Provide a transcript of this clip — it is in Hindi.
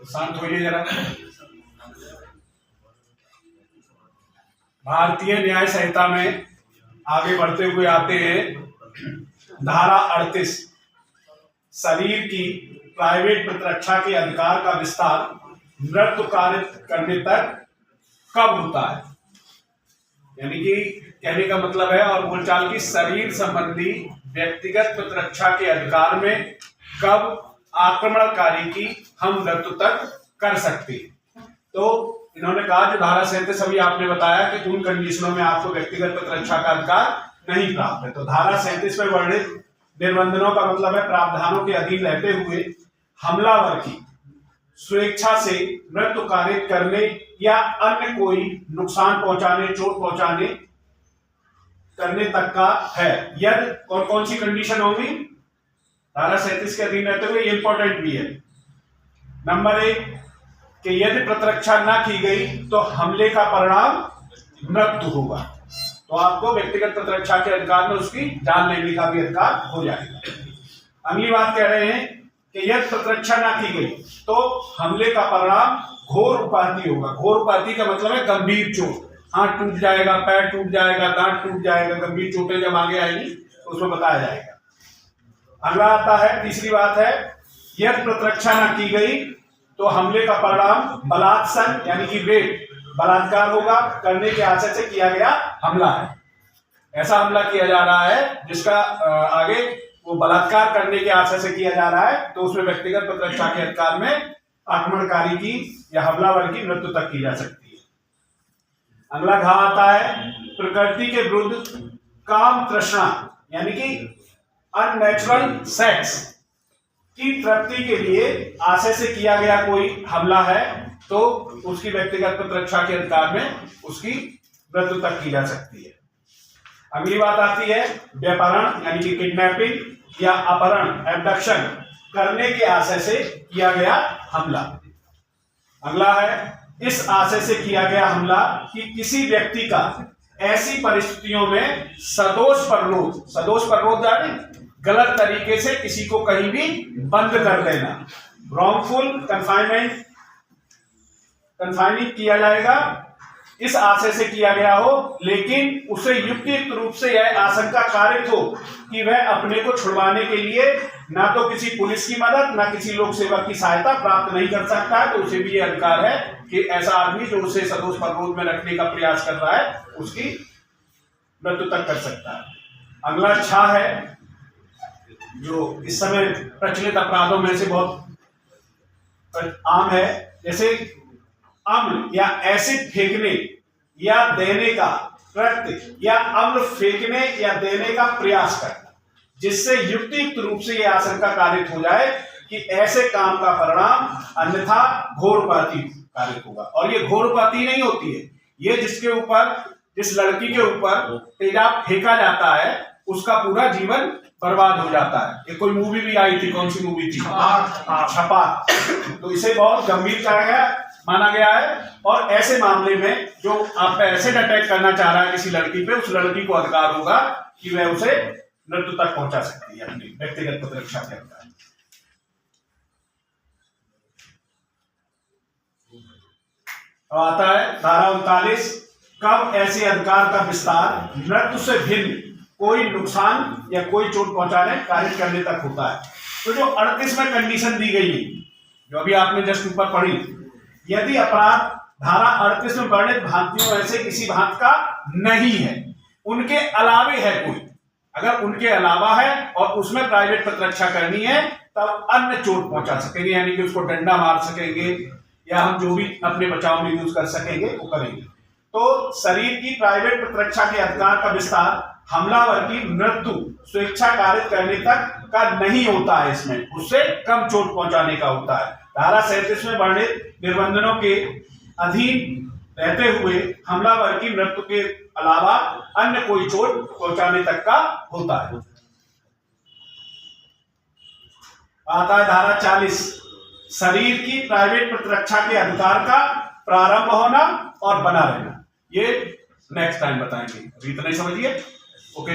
शांत होइए जरा। भारतीय न्याय संहिता में आगे बढ़ते हुए आते हैं धारा 38, शरीर की प्राइवेट प्रतिरक्षा के अधिकार का विस्तार मृत्यु कार्य करने तक कब होता है। यानी कि कहने का मतलब है और बोलचाल की शरीर संबंधी व्यक्तिगत प्रतिरक्षा के अधिकार में कब आक्रमणकारी की हम मृत्यु तक कर सकते हैं। तो इन्होंने कहा जो धारा 37 अभी आपने बताया कि उन कंडीशनों में आपको व्यक्तिगत प्रतिरक्षा का अधिकार नहीं प्राप्त है। तो धारा 37 में वर्णित निर्बंधनों का मतलब है प्रावधानों के अधीन रहते हुए हमलावर की स्वेच्छा से मृत्यु कारित करने या अन्य कोई नुकसान पहुंचाने, चोट पहुंचाने करने तक का है। यदि और कौन सी कंडीशन होगी धारा 37 के अधीन रहते हुए, ये इंपॉर्टेंट भी है। नंबर 1 कि यदि प्रतिरक्षा ना की गई तो हमले का परिणाम मृत्यु होगा, तो आपको व्यक्तिगत प्रतिरक्षा के अधिकार में उसकी जान लेने का भी अधिकार हो जाएगा। अगली बात कह रहे हैं कि यदि प्रतिरक्षा ना की गई तो हमले का परिणाम घोर उपाधि होगा। घोर उपाधि का मतलब है गंभीर चोट, हाथ टूट जाएगा, पैर टूट जाएगा, दांत टूट जाएगा, गंभीर चोटें जब आगे आएंगी तो उसमें बताया जाएगा। अगला आता है, तीसरी बात है, यदि प्रतिरक्षा ना की गई तो हमले का परिणाम बलात्संग यानी कि रेप, बलात्कार होगा, करने के आशय से किया गया हमला है। ऐसा हमला किया जा रहा है जिसका आगे वो बलात्कार करने के आशय से किया जा रहा है, तो उसमें व्यक्तिगत प्रतिरक्षा के अधिकार में आक्रमणकारी की या हमलावर की मृत्यु तक की जा सकती है। अगला घा आता है, प्रकृति के विरुद्ध काम तृष्णा यानी कि अननेचुरल सेक्स की तृप्ति के लिए आशय से किया गया कोई हमला है तो उसकी व्यक्तिगत प्रतिरक्षा के अधिकार में उसकी मृत्यु तक की जा सकती है। अगली बात आती है व्यापहरण यानी कि किडनैपिंग या अपहरण, एब्डक्शन करने के आशय से किया गया हमला। अगला है, इस आशय से किया गया हमला कि किसी व्यक्ति का ऐसी परिस्थितियों में सदोष पररोध जाने गलत तरीके से किसी को कहीं भी बंद कर देना, रॉन्गफुल कन्फाइनिंग किया जाएगा, इस आशय से किया गया हो लेकिन उसे युक्तियुक्त रूप से यह आशंका कारित हो कि वह अपने को छुड़वाने के लिए ना तो किसी पुलिस की मदद ना किसी लोक सेवक की सहायता प्राप्त नहीं कर सकता है, तो उसे भी यह अधिकार है कि ऐसा आदमी जो उसे सदोष पररोध में रखने का प्रयास कर रहा है उसकी मृत्यु तक कर सकता है। अगला 6 है जो इस समय प्रचलित अपराधों में से बहुत आम है, जैसे अम्ल या एसिड फेंकने या देने का कृत्य या अम्ल फेंकने या देने का प्रयास करना, जिससे युक्तियुक्त रूप से यह आशंका कारित हो जाए कि ऐसे काम का परिणाम अन्यथा घोरपाती कारित होगा। और ये घोरपाती नहीं होती है, ये जिस लड़की के ऊपर तेजाब फेंका जाता है उसका पूरा जीवन बर्बाद हो जाता है। ये कोई मूवी भी आई थी, कौन सी मूवी थी, छपाक। तो इसे बहुत गंभीर माना गया है और ऐसे मामले में जो आप पे एसिड अटैक करना चाह रहा है किसी लड़की पे, उस लड़की को अधिकार होगा कि वह उसे मृत्यु तक पहुंचा सकती है अपनी व्यक्तिगत प्रतिरक्षा के अधिकार। अब आता है धारा 39, कब ऐसे अधिकार का विस्तार मृत्यु से भिन्न कोई नुकसान या कोई चोट पहुंचाने कार्य करने तक होता है। तो जो 38 में कंडीशन दी गई है जो अभी आपने जस्ट ऊपर पढ़ी, यदि अपराध धारा 38 में वर्णित भांतियों में से किसी भांति का नहीं है, उनके अलावे है कोई, अगर उनके अलावा है और उसमें प्राइवेट प्रतिरक्षा करनी है तब अन्य चोट पहुंचा सकेंगे, यानी कि उसको डंडा मार सकेंगे या हम जो भी अपने बचाव में यूज कर सकेंगे वो करेंगे। तो शरीर की प्राइवेट प्रतिरक्षा के अधिकार का विस्तार हमलावर की मृत्यु स्वेच्छा कारित करने तक का नहीं होता है, इसमें उससे कम चोट पहुंचाने का होता है। धारा 37 में वर्णित निर्बंधनों के अधीन रहते हुए हमलावर की मृत्यु के अलावा अन्य कोई चोट पहुंचाने तक का होता है। आता है धारा 40, शरीर की प्राइवेट प्रतिरक्षा के अधिकार का प्रारंभ होना और बना रहना। ये नेक्स्ट टाइम बताएंगे, अभी इतना ही समझिए। ओके।